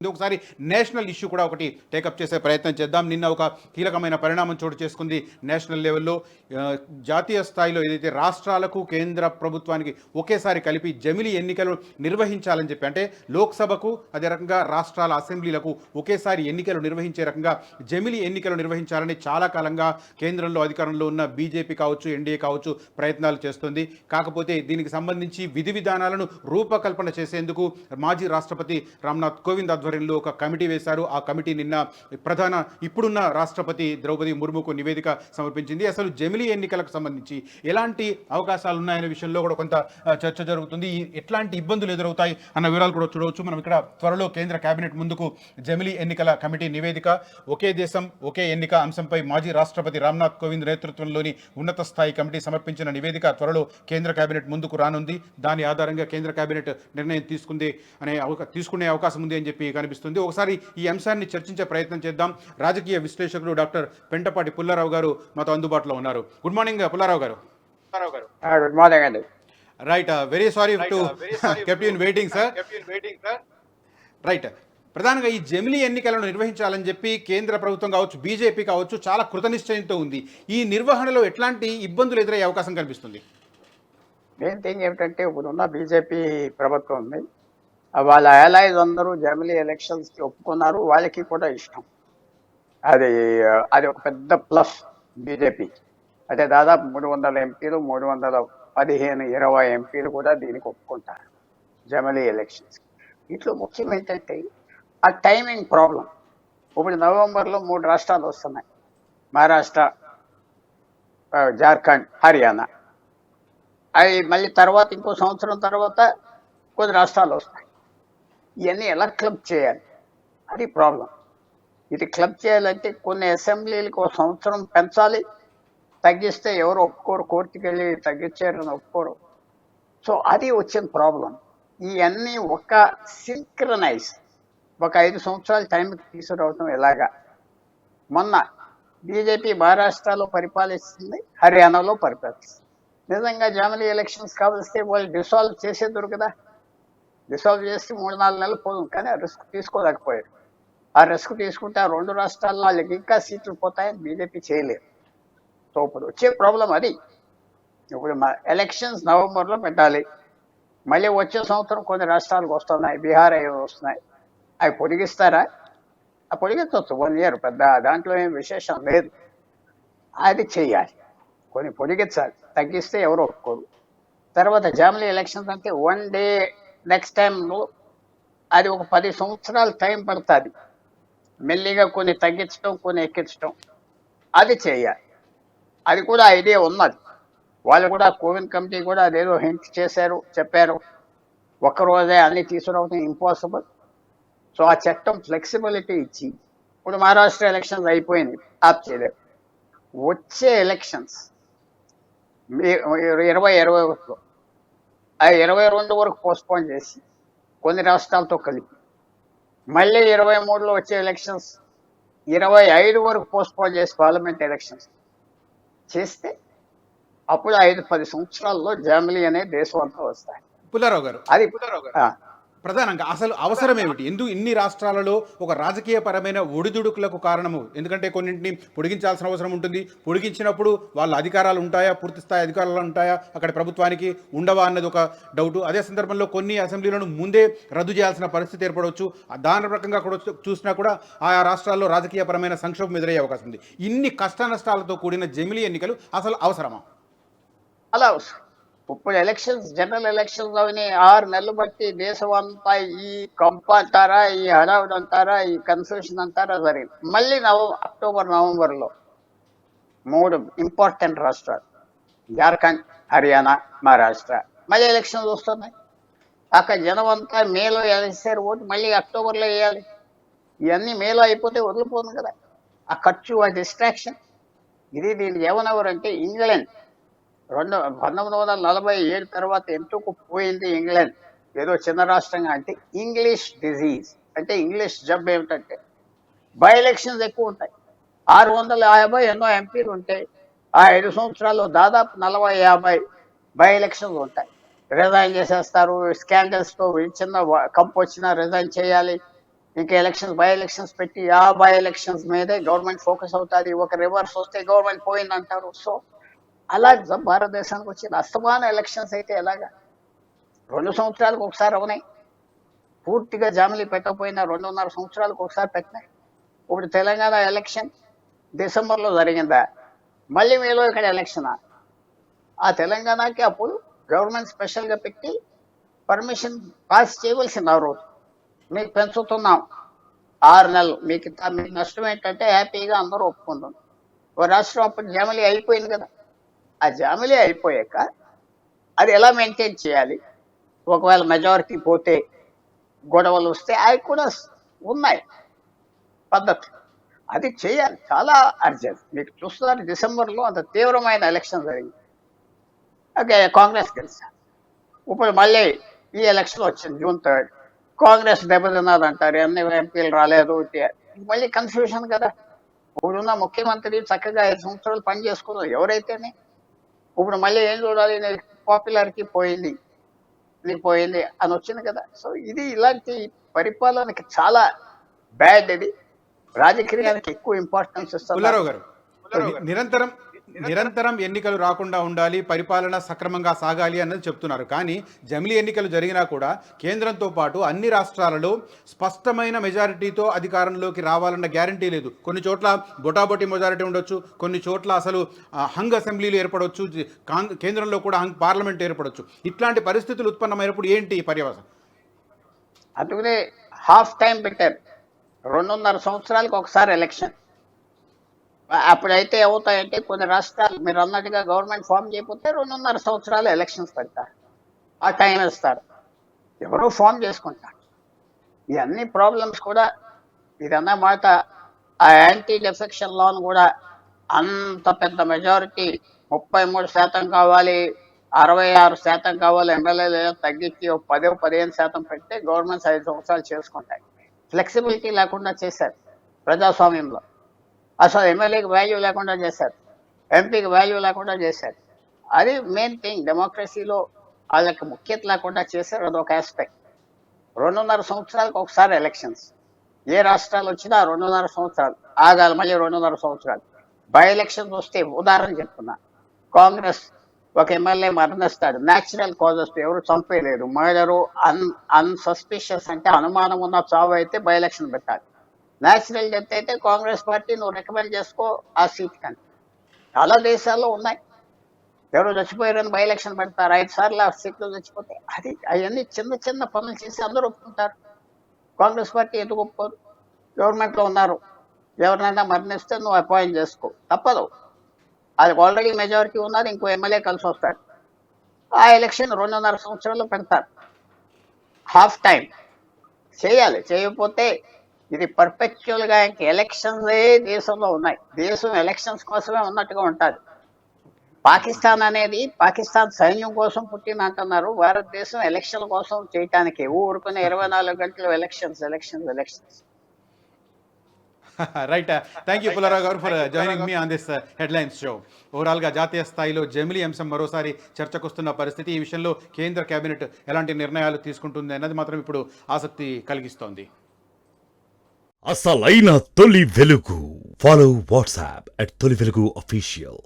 ఒకసారి national issue కూడా ఒకటి టేకప్ చేసే ప్రయత్నం చేద్దాం. నిన్న ఒక కీలకమైన పరిణామం చోటు చేసుకుంది నేషనల్ లెవెల్లో. జాతీయ స్థాయిలో ఏదైతే రాష్ట్రాలకు కేంద్ర ప్రభుత్వానికి ఒకేసారి కలిపి జమిలీ ఎన్నికలు నిర్వహించాలని చెప్పి, అంటే లోక్సభకు అదే రకంగా రాష్ట్రాల అసెంబ్లీలకు ఒకేసారి ఎన్నికలు నిర్వహించే రకంగా జమిలీ ఎన్నికలు నిర్వహించాలని చాలా కాలంగా కేంద్రంలో అధికారంలో ఉన్న బీజేపీ కావచ్చు, ఎన్డీఏ కావచ్చు ప్రయత్నాలు చేస్తుంది. కాకపోతే దీనికి సంబంధించి విధి విధానాలను రూపకల్పన చేసేందుకు మాజీ రాష్ట్రపతి రామ్నాథ్ కోవింద్ ఆధ్వర్యంలో ఒక కమిటీ వేశారు. ఆ కమిటీ నిన్న ఇప్పుడున్న రాష్ట్రపతి ద్రౌపది ముర్ముకు నివేదిక సమర్పించింది. అసలు జమిలీ ఎన్నికలకు సంబంధించి ఎలాంటి అవకాశాలు ఉన్నాయనే విషయంలో కూడా కొంత చర్చ జరుగుతుంది. ఎట్లాంటి ఇబ్బందులు ఎదురవుతాయి అన్న వివరాలు కూడా చూడవచ్చు. మనం ఇక్కడ త్వరలో కేంద్ర కేబినెట్ ముందుకు జమిలీ ఎన్నికల కమిటీ నివేదిక, ఒకే దేశం ఒకే ఎన్నిక అంశంపై మాజీ రాష్ట్రపతి రామ్నాథ్ కోవింద్ నేతృత్వంలోని ఉన్నత స్థాయి కమిటీ సమర్పించిన నివేదిక త్వరలో కేంద్ర కేబినెట్ ముందుకు రానుంది. దాని ఆధారంగా కేంద్ర కేబినెట్ నిర్ణయం తీసుకునే అవకాశం ఉంది అని చెప్పి కనిపిస్తుంది. ఒకసారి ఈ అంశాన్ని చర్చించే ప్రయత్నం చేద్దాం. రాజకీయ విశ్లేషకుడు డాక్టర్ పెంటపాటి పుల్లారావు గారు మాతో అందుబాటులో ఉన్నారు. గుడ్ మార్నింగ్ పుల్లారావు గారు. గుడ్ మార్నింగ్ అండి. Right, very sorry to kept you in waiting sir. Right, ప్రధానంగా ఈ జమిలీ ఎన్నికలను నిర్వహించాలని చెప్పి కేంద్ర ప్రభుత్వం కావచ్చు, బీజేపీ కావచ్చు చాలా కృతనిశ్చయంతో ఉంది. ఈ నిర్వహణలో ఎట్లాంటి ఇబ్బందులు ఎదురయ్యే అవకాశం కనిపిస్తుంది? మెయిన్ థింగ్ ఏమిటంటే ఇప్పుడున్న బీజేపీ ప్రభుత్వం ఉంది, వాళ్ళ allies అందరూ జమిలీ ఎలక్షన్స్కి ఒప్పుకున్నారు. వాళ్ళకి కూడా ఇష్టం. అది ఒక పెద్ద ప్లస్ బీజేపీ. అంటే దాదాపు 300 ఎంపీలు, 315-20 ఎంపీలు కూడా దీనికి ఒప్పుకుంటారు జమిలీ ఎలక్షన్స్. ఇట్లా ముఖ్యం ఏంటంటే ఆ టైమింగ్ ప్రాబ్లం. ఇప్పుడు నవంబర్లో 3 రాష్ట్రాలు వస్తున్నాయి, మహారాష్ట్ర, జార్ఖండ్, హర్యానా. అవి మళ్ళీ తర్వాత ఇంకో సంవత్సరం తర్వాత కొన్ని రాష్ట్రాలు వస్తాయి. ఇవన్నీ ఎలా క్లబ్ చేయాలి, అది ప్రాబ్లం. ఇది క్లబ్ చేయాలంటే కొన్ని అసెంబ్లీలకు ఒక సంవత్సరం పెంచాలి. తగ్గిస్తే ఎవరు ఒప్పుకోరు, కోర్టుకి వెళ్ళి తగ్గించారని ఒప్పుకోరు. సో అది వచ్చిన ప్రాబ్లం. ఇవన్నీ ఒక సింక్రనైజ్ ఒక 5 సంవత్సరాల టైంకి తీసుకురావటం ఎలాగా. మొన్న బీజేపీ మహారాష్ట్రలో పరిపాలిస్తుంది, హర్యానాలో పరిపాలిస్తుంది. నిజంగా జమిలీ ఎలక్షన్స్ కావలిస్తే వాళ్ళు డిసాల్వ్ చేసేద్దరు కదా. డిసాల్వ్ చేస్తే 3-4 నెలలు పోదు, కానీ ఆ రిస్క్ తీసుకోలేకపోయారు. ఆ రిస్క్ తీసుకుంటే ఆ 2 రాష్ట్రాల్లో వాళ్ళకి ఇంకా సీట్లు పోతాయని బీజేపీ చేయలేదు. సో ఇప్పుడు వచ్చే ప్రాబ్లం అది. ఇప్పుడు ఎలక్షన్స్ నవంబర్లో పెట్టాలి. మళ్ళీ వచ్చే సంవత్సరం కొన్ని రాష్ట్రాలకు వస్తున్నాయి, బీహార్ అవి వస్తున్నాయి. అవి పొడిగిస్తారా? ఆ పొడిగించవచ్చు 1 year, పెద్ద దాంట్లో ఏం విశేషం లేదు. అది చెయ్యాలి, కొన్ని పొడిగించాలి. తగ్గిస్తే ఎవరు ఒప్పుకోరు. తర్వాత జమిలీ ఎలక్షన్స్ అంటే 1 day నెక్స్ట్ టైంలో అది ఒక 10 సంవత్సరాలు టైం పడుతుంది. మెల్లిగా కొన్ని తగ్గించడం, కొన్ని ఎక్కించడం, అది చేయాలి. అది కూడా ఐడియా ఉన్నది. వాళ్ళు కూడా కోవింద్ కమిటీ కూడా అదేదో హింట్ చేశారు, చెప్పారు. ఒక్కరోజే అన్ని తీసుకురావడం ఇంపాసిబుల్. సో ఆ చట్టం ఫ్లెక్సిబిలిటీ ఇచ్చి, ఇప్పుడు మహారాష్ట్ర ఎలక్షన్స్ అయిపోయింది, ఆప్ చేయలేదు. వచ్చే ఎలక్షన్స్ 2021లో ఆ 22 వరకు పోస్ట్పోన్ చేసి కొన్ని రాష్ట్రాలతో కలిపి, మళ్ళీ 23లో వచ్చే ఎలక్షన్స్ 25 వరకు పోస్ట్పోన్ చేసి పార్లమెంట్ ఎలక్షన్స్ చేస్తే అప్పుడు 5-10 సంవత్సరాల్లో జమిలీ అనే దేశం అంతా వస్తాయి. పుల్లారావు గారు, అది ప్రధానంగా అసలు అవసరం ఏమిటి? ఇన్ని రాష్ట్రాలలో ఒక రాజకీయ పరమైన ఒడిదుడుకులకు కారణము, ఎందుకంటే కొన్నింటిని పొడిగించాల్సిన అవసరం ఉంటుంది. పొడిగించినప్పుడు వాళ్ళ అధికారాలు ఉంటాయా, పూర్తి స్థాయి అధికారాలు ఉంటాయా, అక్కడ ప్రభుత్వానికి ఉండవా అన్నది ఒక డౌట్. అదే సందర్భంలో కొన్ని అసెంబ్లీలను ముందే రద్దు చేయాల్సిన పరిస్థితి ఏర్పడవచ్చు. దాని రకంగా కూడా చూసినా కూడా ఆయా రాష్ట్రాల్లో రాజకీయ పరమైన సంక్షోభం ఎదురయ్యే అవకాశం ఉంది. ఇన్ని కష్ట నష్టాలతో కూడిన జమిలీ ఎన్నికలు అసలు అవసరమా? అలా అవసరం. ఇప్పుడు ఎలక్షన్స్, జనరల్ ఎలక్షన్స్ అవన్నీ 6 నెలలు బట్టి దేశం అంతా ఈ కంపు అంటారా, ఈ హడావుడు అంటారా, ఈ కన్ఫ్యూషన్ అంటారా జరిగింది. మళ్ళీ అక్టోబర్, నవంబర్లో 3 ఇంపార్టెంట్ రాష్ట్రాలు, జార్ఖండ్, హర్యానా, మహారాష్ట్ర, మళ్ళీ ఎలక్షన్స్ వస్తున్నాయి. అక్కడ జనం అంతా మేలో వేసారు ఓటు, మళ్ళీ అక్టోబర్లో వేయాలి. ఇవన్నీ మేలో అయిపోతే వదిలిపోను కదా. ఆ ఖర్చు, ఆ డిస్ట్రాక్షన్, ఇది దీనికి ఏమనవరంటే ఇంగ్లాండ్ 1947 తర్వాత ఎందుకు పోయింది ఇంగ్లాండ్ ఏదో చిన్న రాష్ట్రంగా అంటే, ఇంగ్లీష్ డిజీజ్. అంటే ఇంగ్లీష్ జబ్బు ఏమిటంటే బై ఎలక్షన్స్ ఎక్కువ ఉంటాయి. 650 ఎన్నో ఎంపీలు ఉంటాయి. ఆ 5 సంవత్సరాల్లో దాదాపు 40-50 బై ఎలక్షన్స్ ఉంటాయి. రిజైన్ చేసేస్తారు. స్కాండల్స్తో చిన్న కంపు వచ్చినా రిజైన్ చేయాలి. ఇంకా ఎలక్షన్స్ బై ఎలక్షన్స్ పెట్టి ఆ బై ఎలక్షన్స్ మీదే గవర్నమెంట్ ఫోకస్ అవుతుంది. ఒక రివర్స్ వస్తే గవర్నమెంట్ పోయిందంటారు. సో అలా భారతదేశానికి వచ్చిన అస్తమాన ఎలక్షన్స్ అయితే ఎలాగా? 2 సంవత్సరాలకు ఒకసారి అవునాయి. పూర్తిగా జామిలి పెట్టకపోయినా 2.5 సంవత్సరాలకు ఒకసారి పెట్టినాయి. ఇప్పుడు తెలంగాణ ఎలక్షన్ డిసెంబర్లో జరిగిందా, మళ్ళీ మేలో ఇక్కడ ఎలక్షనా? ఆ తెలంగాణకి అప్పుడు గవర్నమెంట్ స్పెషల్గా పెట్టి పర్మిషన్ పాస్ చేయవలసింది. ఆ రోజు మీకు పెంచుతున్నాం 6 నెలలు, మీకు నష్టం ఏంటంటే హ్యాపీగా అందరూ ఒప్పుకుందాం. ఓ రాష్ట్రం అప్పుడు జామిలి అయిపోయింది కదా. ఆ జామిలి అయిపోయాక అది ఎలా మెయింటైన్ చేయాలి, ఒకవేళ మెజారిటీ పోతే గొడవలు వస్తే అవి కూడా ఉన్నాయి పద్ధతి. అది చేయాలి, చాలా అర్జెంట్. మీకు చూస్తున్నారు డిసెంబర్లో అంత తీవ్రమైన ఎలక్షన్ జరిగింది. ఓకే, కాంగ్రెస్ గెలిచారు. ఇప్పుడు మళ్ళీ ఈ ఎలక్షన్ వచ్చింది June 3rd. కాంగ్రెస్ దెబ్బతిన్నది అంటారు, అన్ని ఎంపీలు రాలేదు. మళ్ళీ కన్ఫ్యూషన్ కదా. ఇప్పుడున్న ముఖ్యమంత్రి చక్కగా 5 సంవత్సరాలు పని చేసుకున్నారు ఎవరైతేనే. ఇప్పుడు మళ్ళీ ఏం చూడాలి, పాపులారిటీ పోయింది అని వచ్చింది కదా. సో ఇది ఇలాంటి పరిపాలనకి చాలా బ్యాడ్. ఇది రాజకీయానికి ఎక్కువ ఇంపార్టెన్స్ ఇస్తారు. పుల్లారావు గారు, నిరంతరం ఎన్నికలు రాకుండా ఉండాలి, పరిపాలన సక్రమంగా సాగాలి అన్నది చెప్తున్నారు. కానీ జమిలీ ఎన్నికలు జరిగినా కూడా కేంద్రంతో పాటు అన్ని రాష్ట్రాలలో స్పష్టమైన మెజారిటీతో అధికారంలోకి రావాలన్న గ్యారంటీ లేదు. కొన్ని చోట్ల బొటాబొటి మెజారిటీ ఉండొచ్చు, కొన్ని చోట్ల అసలు హంగ్ అసెంబ్లీలు ఏర్పడవచ్చు, కేంద్రంలో కూడా హంగ్ పార్లమెంట్ ఏర్పడవచ్చు. ఇట్లాంటి పరిస్థితులు ఉత్పన్నమైనప్పుడు ఏంటి పర్యవసానం? అందుకనే హాఫ్ టైం పెట్టారు. 2.5 సంవత్సరాలకు ఒకసారి ఎలక్షన్. అప్పుడైతే ఏమవుతాయంటే కొన్ని రాష్ట్రాలు మీరు అన్నట్టుగా గవర్నమెంట్ ఫామ్ చేయకపోతే 2.5 సంవత్సరాలు ఎలక్షన్స్ పెడతారు, ఆ టైం ఇస్తారు, ఎవరో ఫామ్ చేసుకుంటారు. ఇవన్నీ ప్రాబ్లమ్స్ కూడా ఇదన్నమాట. ఆ యాంటీ డిఫెక్షన్ లాను కూడా అంత పెద్ద మెజారిటీ 33% కావాలి, 66% కావాలి, ఎమ్మెల్యేలు తగ్గించి 10-15% పెడితే గవర్నమెంట్స్ 5 సంవత్సరాలు చేసుకుంటాయి. ఫ్లెక్సిబిలిటీ లేకుండా చేశారు ప్రజాస్వామ్యంలో. అసలు ఎమ్మెల్యేకి వాల్యూ లేకుండా చేశారు, ఎంపీకి వాల్యూ లేకుండా చేశారు. అది మెయిన్ థింగ్. డెమోక్రసీలో వాళ్ళకి ముఖ్యత లేకుండా చేశారు, అదొక ఆస్పెక్ట్. 2.5 సంవత్సరాలకు ఒకసారి ఎలక్షన్స్. ఏ రాష్ట్రాలు వచ్చినా 2.5 సంవత్సరాలు ఆగాలి, మళ్ళీ 2.5 సంవత్సరాలు. బై ఎలక్షన్స్ వస్తే ఉదాహరణ చెప్తున్నా, కాంగ్రెస్ ఒక ఎమ్మెల్యే మరణిస్తాడు, న్యాచురల్ కాజెస్, ఎవరు చంపేయలేదు, మర్డరు, అన్సస్పిషియస్ అంటే అనుమానం ఉన్న చావు అయితే బై ఎలక్షన్ పెట్టాలి. న్యాచురల్ డెత్ అయితే కాంగ్రెస్ పార్టీ నువ్వు రికమెండ్ చేసుకో ఆ సీట్ కంటే. చాలా దేశాల్లో ఉన్నాయి, ఎవరు చచ్చిపోయారని బై ఎలక్షన్ పెడతారు, 5 సార్లు ఆ సీట్లు చచ్చిపోతే. అది అవన్నీ చిన్న చిన్న పనులు చేసి అందరూ ఒప్పుకుంటారు. కాంగ్రెస్ పార్టీ ఎందుకు ఒప్పుకోరు? గవర్నమెంట్లో ఉన్నారు, ఎవరినైనా మరణిస్తే నువ్వు అపాయింట్ చేసుకో, తప్పదు. అది ఆల్రెడీ మెజారిటీ ఉన్నది, ఇంకో ఎమ్మెల్యే కలిసి వస్తాడు. ఆ ఎలక్షన్ 2.5 సంవత్సరాలు పెడతారు. హాఫ్ టైం చేయాలి. చేయకపోతే ఇది పర్ఫెక్చువల్గా ఇంక ఎలక్షన్సే దేశంలో ఉన్నాయి. దేశం ఎలక్షన్స్ కోసమే ఉన్నట్టుగా ఉంటుంది. పాకిస్తాన్ అనేది పాకిస్తాన్ సైన్యం కోసం పుట్టిన అంటున్నారు, భారతదేశం ఎలక్షన్ కోసం చేయటానికి ఊరుకునే 24 గంటలు elections. Right. Thank you Pullarao garu for joining me on this headlines show. ఓవరాల్గా జాతీయ స్థాయిలో జమిలీ అంశం మరోసారి చర్చకొస్తున్న పరిస్థితి. ఈ విషయంలో కేంద్ర కేబినెట్ ఎలాంటి నిర్ణయాలు తీసుకుంటుంది అన్నది మాత్రం ఇప్పుడు ఆసక్తి కలిగిస్తోంది. అసలైన తొలి వెలుగు. ఫాలో వాట్సాప్ @తొలి వెలుగు అఫీషియల్.